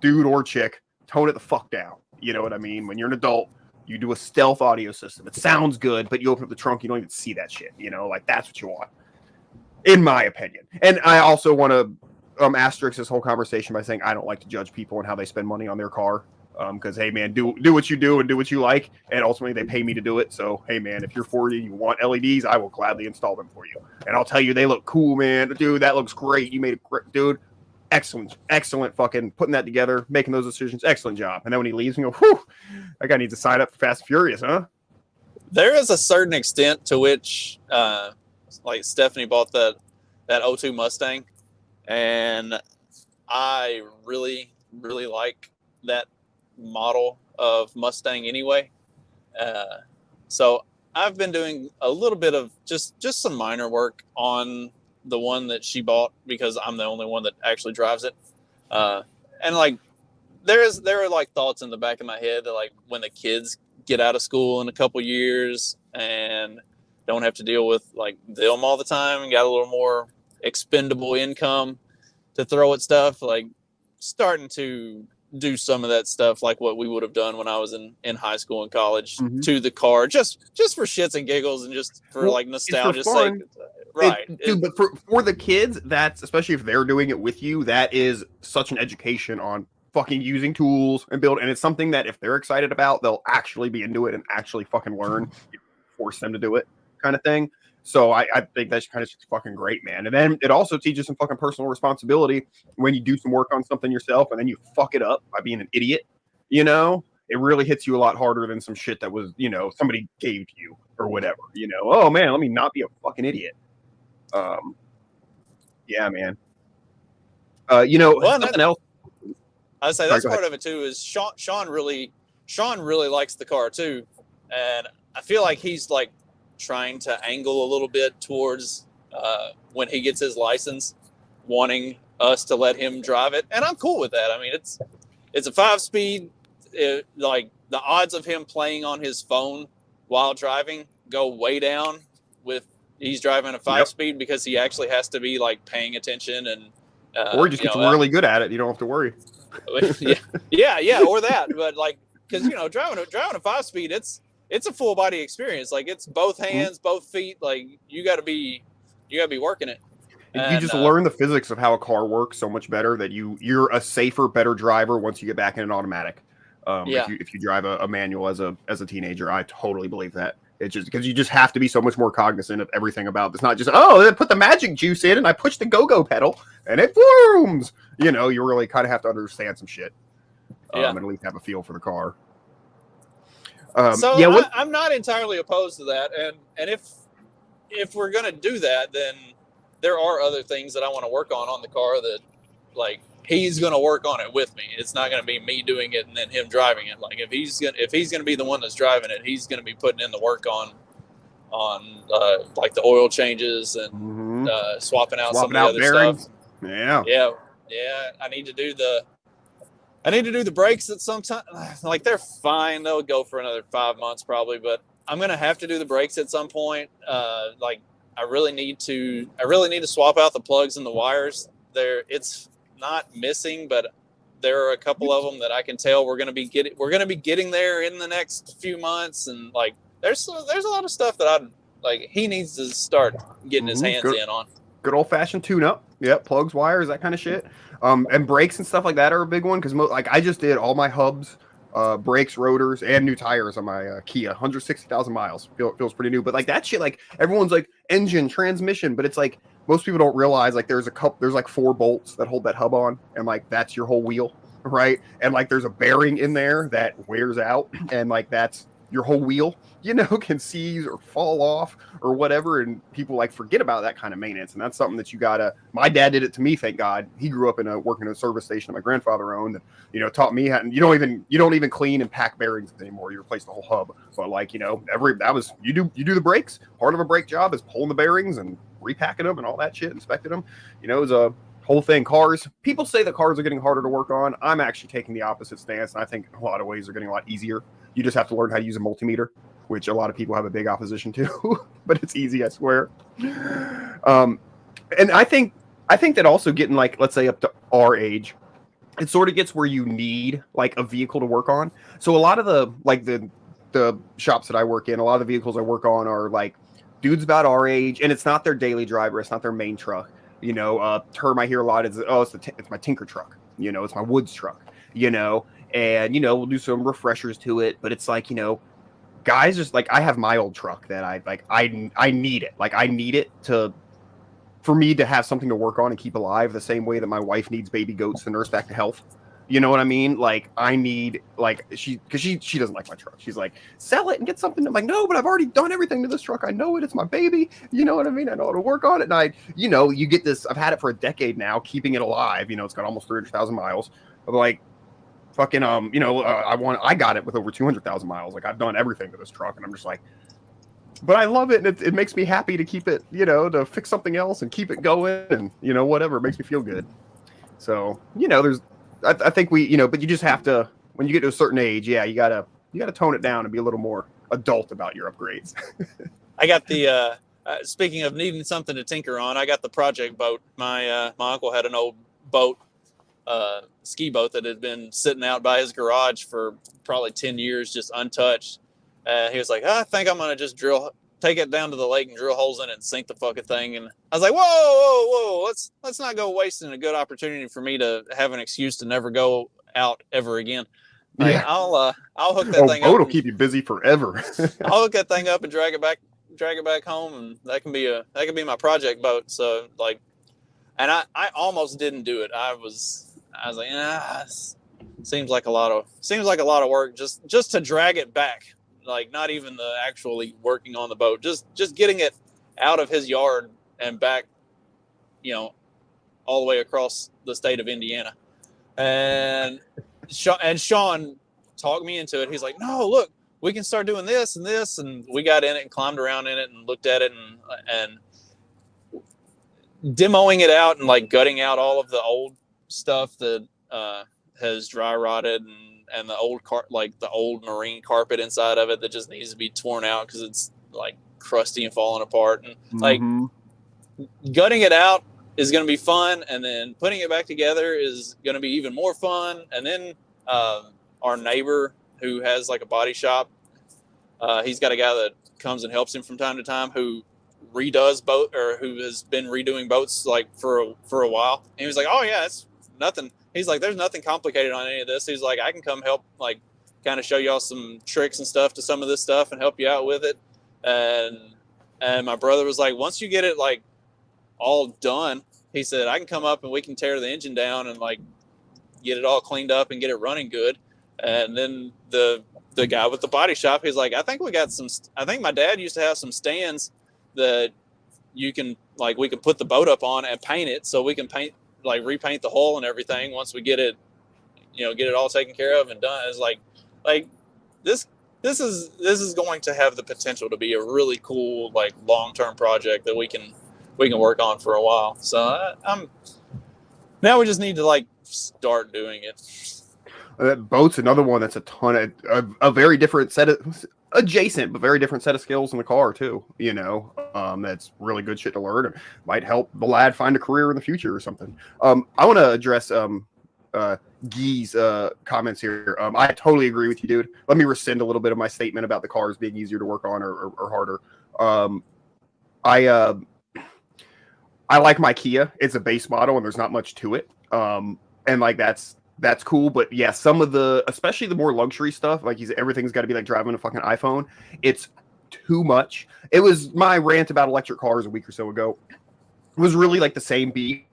dude or chick, tone it the fuck down. You know what I mean? When you're an adult, you do a stealth audio system. It sounds good, but you open up the trunk, you don't even see that shit. You know, like that's what you want, in my opinion. And I also want to asterisk this whole conversation by saying I don't like to judge people and how they spend money on their car. Because hey man, do what you do and do what you like, and ultimately they pay me to do it. So hey man, if you're 40 and you want LEDs, I will gladly install them for you. And I'll tell you, they look cool, man. Dude, that looks great. You made it great, dude. Excellent fucking putting that together, making those decisions. Excellent job. And then when he leaves, you go, whew, that guy needs to sign up for Fast and Furious, huh? There is a certain extent to which, like Stephanie bought that 02 Mustang, and I really, really like that model of Mustang anyway. So I've been doing a little bit of just some minor work on the one that she bought because I'm the only one that actually drives it. And like there are like thoughts in the back of my head that like when the kids get out of school in a couple years and don't have to deal with like them all the time and got a little more expendable income to throw at stuff, like starting to do some of that stuff like what we would have done when I was in high school and college to the car, just for shits and giggles and just for like nostalgia's sake. Right. Dude, but for the kids, that's, especially if they're doing it with you, that is such an education on fucking using tools and build. And it's something that if they're excited about, they'll actually be into it and actually fucking learn. You force them to do it kind of thing. So I think that's kind of just fucking great, man. And then it also teaches some fucking personal responsibility when you do some work on something yourself and then you fuck it up by being an idiot. You know, it really hits you a lot harder than some shit that was, you know, somebody gave to you or whatever. You know, oh man, let me not be a fucking idiot. Yeah, man. You know, something else. I'd say that's part of it too. Is Sean really likes the car too, and I feel like he's like trying to angle a little bit towards when he gets his license, wanting us to let him drive it, and I'm cool with that. I mean, it's a 5-speed. Like the odds of him playing on his phone while driving go way down with he's driving a 5-speed because he actually has to be like paying attention and or he just gets really good at it. You don't have to worry. yeah, or that. But like, because you know, driving a 5-speed, it's a full body experience. Like it's both hands, both feet. Like you got to be working it. And you just learn the physics of how a car works so much better that you're a safer, better driver once you get back in an automatic. If you drive a manual as a teenager, I totally believe that. It's just because you just have to be so much more cognizant of everything about. It's not just, oh, they put the magic juice in and I push the go-go pedal and it blooms. You know, you really kind of have to understand some shit. And at least have a feel for the car. I'm not entirely opposed to that. And if we're gonna do that, then there are other things that I want to work on the car that like he's going to work on it with me. It's not going to be me doing it and then him driving it. Like if he's going to be the one that's driving it, he's going to be putting in the work on like the oil changes and swapping out some of the other bearings. Stuff. Yeah. I need to do the brakes at some time. Like they're fine. They'll go for another 5 months probably, but I'm going to have to do the brakes at some point. Like I really need to swap out the plugs and the wires there. It's not missing, but there are a couple of them that I can tell we're going to be getting there in the next few months. And like, there's a lot of stuff that he needs to start getting his hands in on. Good old fashioned tune up. Yep. Plugs, wires, that kind of shit. And brakes and stuff like that are a big one. Cause like I just did all my hubs, brakes, rotors, and new tires on my Kia. 160,000 miles. Feels pretty new. But like that shit, like everyone's like engine, transmission, but it's like most people don't realize like there's like 4 bolts that hold that hub on, and like that's your whole wheel, right? And like there's a bearing in there that wears out, and like that's your whole wheel, you know, can seize or fall off or whatever. And people like forget about that kind of maintenance. And that's something that you gotta, my dad did it to me. Thank God. He grew up working in a service station that my grandfather owned, and, you know, taught me how, and you don't even clean and pack bearings anymore. You replace the whole hub. But like, you know, you do the brakes. Part of a brake job is pulling the bearings and repacking them and all that shit, inspecting them. You know, it was a whole thing. Cars, people say that cars are getting harder to work on. I'm actually taking the opposite stance. And I think in a lot of ways they're getting a lot easier. You just have to learn how to use a multimeter, which a lot of people have a big opposition to, but it's easy, I swear. And I think that also getting like, let's say up to our age, it sort of gets where you need like a vehicle to work on. So a lot of the shops that I work in, a lot of the vehicles I work on are like dudes about our age, and it's not their daily driver, it's not their main truck. You know, term I hear a lot is, oh, it's my tinker truck. You know, it's my woods truck. You know, and you know we'll do some refreshers to it, but it's like, you know, guys just like, I have my old truck that I need it. Like I need it to for me to have something to work on and keep alive, the same way that my wife needs baby goats to nurse back to health. You know what I mean? Like I need, like, she doesn't like my truck. She's like, sell it and get something. I'm like, no, but I've already done everything to this truck. I know it. It's my baby. You know what I mean? I know how to work on it. And you know, you get this. I've had it for a decade now, keeping it alive. You know, it's got almost 300,000 miles. But like, fucking, you know, I got it with over 200,000 miles. Like I've done everything to this truck, and I'm just like, but I love it, and it makes me happy to keep it, you know, to fix something else and keep it going, and you know, whatever, it makes me feel good. So, you know, I think we, you know, but you just have to, when you get to a certain age, yeah, you gotta tone it down and be a little more adult about your upgrades. I got the speaking of needing something to tinker on, I got the project boat. My uncle had an old boat, ski boat that had been sitting out by his garage for probably 10 years, just untouched. He was like, I think I'm gonna just take it down to the lake and drill holes in it and sink the fucking thing. And I was like, whoa, let's not go wasting a good opportunity for me to have an excuse to never go out ever again. Like, Yeah. I'll hook that thing up. Boat will keep you busy forever. I'll hook that thing up and drag it back home, and that can be my project boat. So like, and I almost didn't do it. I was like, seems like a lot of work just to drag it back. Like not even the actually working on the boat, just getting it out of his yard and back, you know, all the way across the state of Indiana. And Sean talked me into it. He's like, no, look, we can start doing this and this. And we got in it and climbed around in it and looked at it and demoing it out and like gutting out all of the old stuff that has dry rotted and the old marine carpet inside of it that just needs to be torn out because it's like crusty and falling apart. And like gutting it out is going to be fun, and then putting it back together is going to be even more fun. And then our neighbor who has like a body shop, he's got a guy that comes and helps him from time to time who redoes boat, or who has been redoing boats like for a while. And he was like, oh yeah, it's nothing. He's like, there's nothing complicated on any of this. He's like, I can come help, like, kind of show y'all some tricks and stuff to some of this stuff and help you out with it. And my brother was like, once you get it like all done, he said, I can come up and we can tear the engine down and like get it all cleaned up and get it running good. And then the guy with the body shop, he's like, I think my dad used to have some stands that you can, like, we can put the boat up on and paint it, so we can repaint the hull and everything once we get it, you know, get it all taken care of and done. It's like this is going to have the potential to be a really cool, like, long-term project that we can work on for a while. So now we just need to like start doing it. Boat's another one that's a ton of a very different set of adjacent but very different set of skills in the car too. You know, that's really good shit to learn. It might help the lad find a career in the future or something. I want to address Guy's comments here. I totally agree with you, dude. Let me rescind a little bit of my statement about the cars being easier to work on or harder. I like my Kia. It's a base model and there's not much to it. And like that's cool. But yeah, some of especially the more luxury stuff, like everything's got to be like driving a fucking iPhone. It's too much. It was my rant about electric cars a week or so ago. It was really like the same beef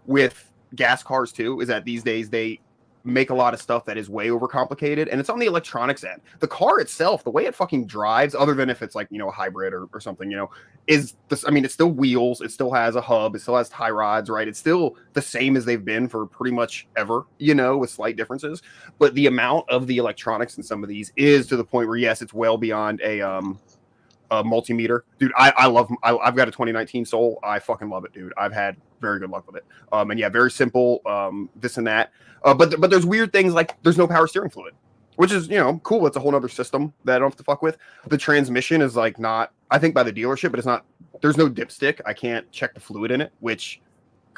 with gas cars too, is that these days they make a lot of stuff that is way overcomplicated, and it's on the electronics end. The car itself, the way it fucking drives, other than if it's like, you know, a hybrid or something, you know, is this, I mean, it's still wheels, it still has a hub, it still has tie rods, right? It's still the same as they've been for pretty much ever, you know, with slight differences. But the amount of the electronics in some of these is to the point where, yes, it's well beyond a multimeter. Dude, I've got a 2019 Soul. I fucking love it, dude. I've had very good luck with it. And yeah, very simple, this and that. But there's weird things like there's no power steering fluid, which is, you know, cool. It's a whole other system that I don't have to fuck with. The transmission is like not, I think by the dealership, but it's not, there's no dipstick. I can't check the fluid in it, which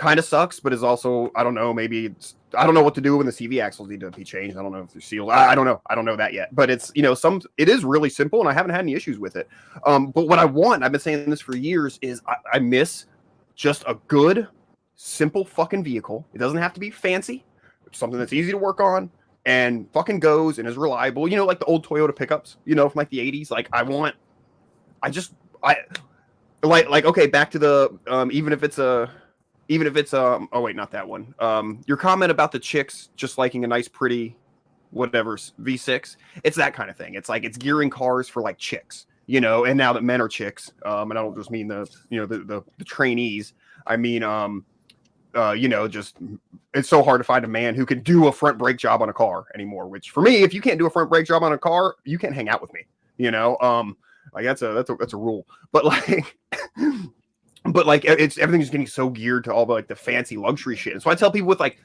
kind of sucks, but is also, I don't know, maybe I don't know what to do when the CV axles need to be changed. I don't know if they're sealed. I don't know. I don't know that yet. But it's, it is really simple, and I haven't had any issues with it. But what I want, I've been saying this for years, is I miss just a good, simple fucking vehicle. It doesn't have to be fancy. It's something that's easy to work on and fucking goes and is reliable. Like the old Toyota pickups, from like the 80s. Like okay, back to the even if it's oh wait, not that one. Your comment about the chicks just liking a nice, pretty, whatever V6. It's that kind of thing. It's like it's gearing cars for like chicks, And now that men are chicks, and I don't just mean the trainees. I mean, just it's so hard to find a man who can do a front brake job on a car anymore. Which for me, if you can't do a front brake job on a car, you can't hang out with me. Like that's a rule. But like. But like it's everything's getting so geared to all the like the fancy luxury shit. And so I tell people with like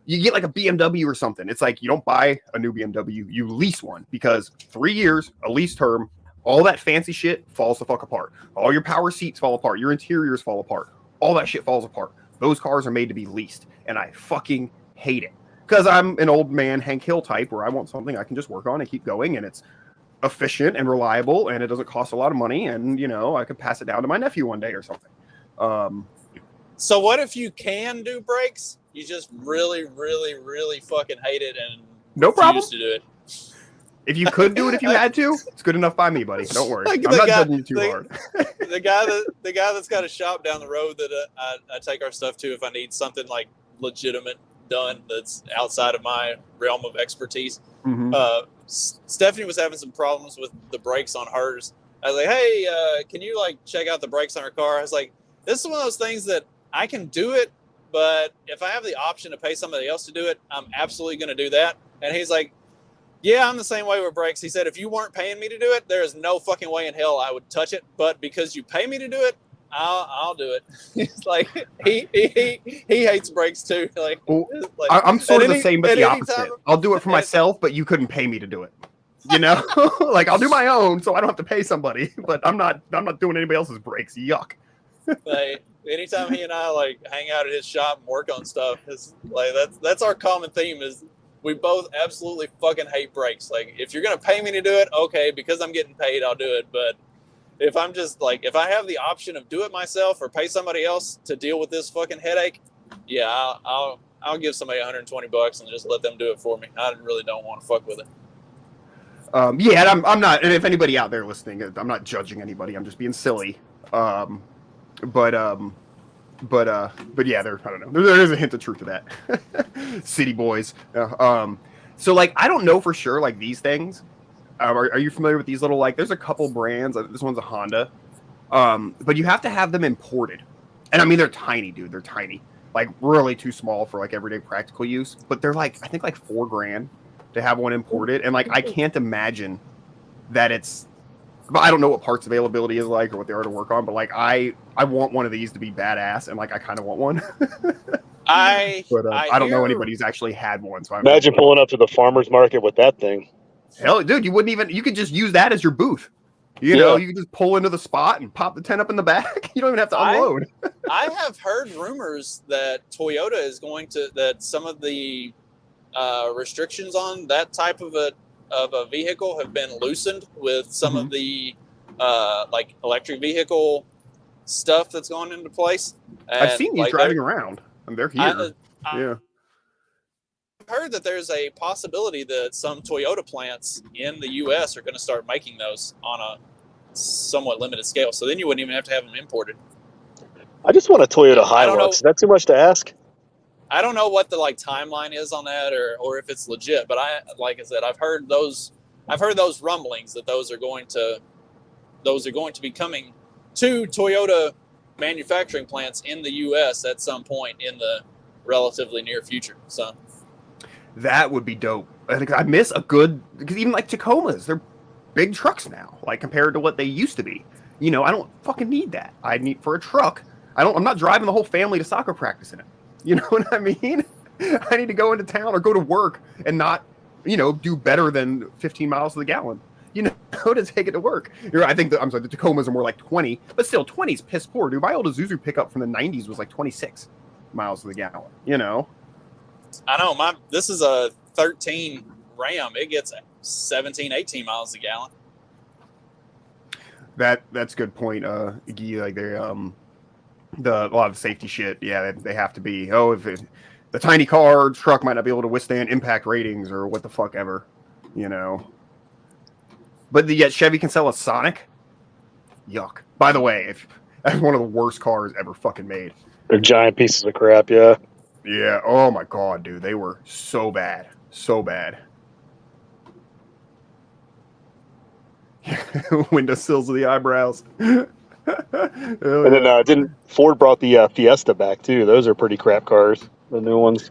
you get like a BMW or something. It's like you don't buy a new BMW, you lease one, because 3 years, a lease term, all that fancy shit falls the fuck apart. All your power seats fall apart, your interiors fall apart, all that shit falls apart. Those cars are made to be leased, and I fucking hate it. Because I'm an old man Hank Hill type where I want something I can just work on and keep going, and it's efficient and reliable, and it doesn't cost a lot of money, and I could pass it down to my nephew one day or something. So what if you can do brakes? You just really, really, really fucking hate it and no problem to do it. If you could do it, if you had to, it's good enough by me, buddy. Don't worry. Like I'm not judging you too hard. The guy that's got a shop down the road that I take our stuff to if I need something like legitimate done that's outside of my realm of expertise. Mm-hmm. Stephanie was having some problems with the brakes on hers. I was like, hey, can you like check out the brakes on her car? I was like, this is one of those things that I can do it, but if I have the option to pay somebody else to do it, I'm absolutely going to do that. And he's like, yeah, I'm the same way with brakes. He said, if you weren't paying me to do it, there is no fucking way in hell I would touch it. But because you pay me to do it, I'll do it. He's like, he hates brakes too. Like, I'm sort of the same, but the opposite. I'll do it for myself, but you couldn't pay me to do it. Like I'll do my own, so I don't have to pay somebody. But I'm not doing anybody else's brakes. Yuck. Like anytime he and I like hang out at his shop and work on stuff, it's like that's our common theme is we both absolutely fucking hate brakes. Like if you're gonna pay me to do it, okay, because I'm getting paid, I'll do it. But if I'm just like if I have the option of do it myself or pay somebody else to deal with this fucking headache, yeah, I'll give somebody $120 and just let them do it for me. I really don't want to fuck with it. Yeah, and I'm not. And if anybody out there listening, I'm not judging anybody. I'm just being silly. But yeah, I don't know. There is a hint of truth to that. City boys. So like, I don't know for sure. Like these things. Are you familiar with these little like? There's a couple brands. This one's a Honda. But you have to have them imported. And I mean, they're tiny, dude. They're tiny. Like really too small for like everyday practical use. But they're like, I think like $4,000 to have one imported. And like, I can't imagine that it's. But I don't know what parts availability is like or what they are to work on, but like I want one of these to be badass, and like I kind of want one. I don't know anybody who's actually had one. So imagine pulling up to the farmer's market with that thing. Hell, dude, you could just use that as your booth. You know, you can just pull into the spot and pop the tent up in the back. You don't even have to unload. I have heard rumors that Toyota is that some of the restrictions on that type of a vehicle have been loosened with some of the like electric vehicle stuff that's going into place. And I've seen these driving around, and they're here. Yeah. I've heard that there's a possibility that some Toyota plants in the U.S. are going to start making those on a somewhat limited scale. So then you wouldn't even have to have them imported. I just want a Toyota Hilux. Is that too much to ask? I don't know what the like timeline is on that, or if it's legit. But like I said, I've heard those rumblings that those are going to be coming to Toyota manufacturing plants in the U.S. at some point in the relatively near future. So that would be dope. I miss a good, because even like Tacomas, they're big trucks now, like compared to what they used to be. You know, I don't fucking need that. I need for a truck. I'm not driving the whole family to soccer practice in it. You know what I mean? I need to go into town or go to work and not, do better than 15 miles to the gallon. To take it to work. I think the Tacomas are more like 20, but still 20's piss poor, dude. My old Isuzu pickup from the 90s was like 26. miles to the gallon. You know. I know this is a 13 Ram. It gets 17, 18 miles a gallon. That's a good point. Iggy, like they a lot of safety shit. Yeah, they have to be. Oh, if the tiny car truck might not be able to withstand impact ratings or what the fuck ever, you know. But yet Chevy can sell a Sonic. Yuck. By the way, that's one of the worst cars ever fucking made. They're giant pieces of crap. Yeah. Yeah. Oh my god, dude, they were so bad, so bad. Windowsills of the eyebrows. And then didn't Ford brought the Fiesta back too? Those are pretty crap cars, the new ones.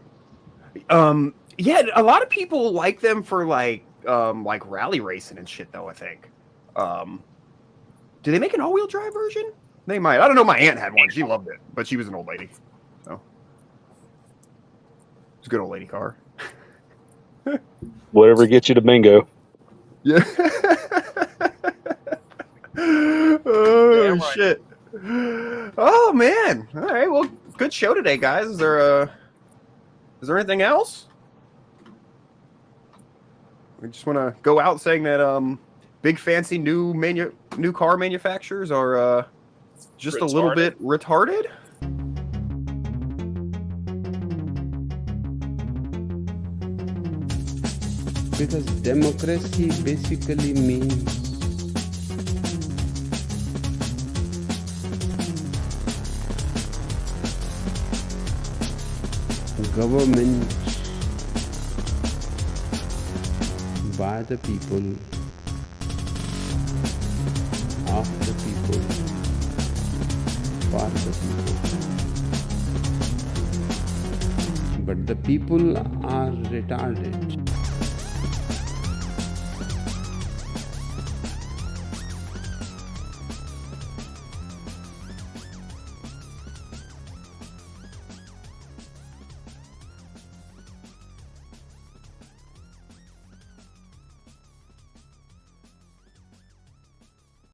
Yeah, a lot of people like them for like rally racing and shit though, I think. Do they make an all-wheel drive version? They might. I don't know, my aunt had one. She loved it, but she was an old lady. So it's a good old lady car. Whatever gets you to bingo. Yeah. Oh Damn right. shit. Oh man. All right. Well, good show today, guys. Is there anything else? We just want to go out saying that big fancy new car manufacturers are just Retarded. a little bit retarded. Because democracy basically means government by the people, of the people, for the people. But the people are retarded.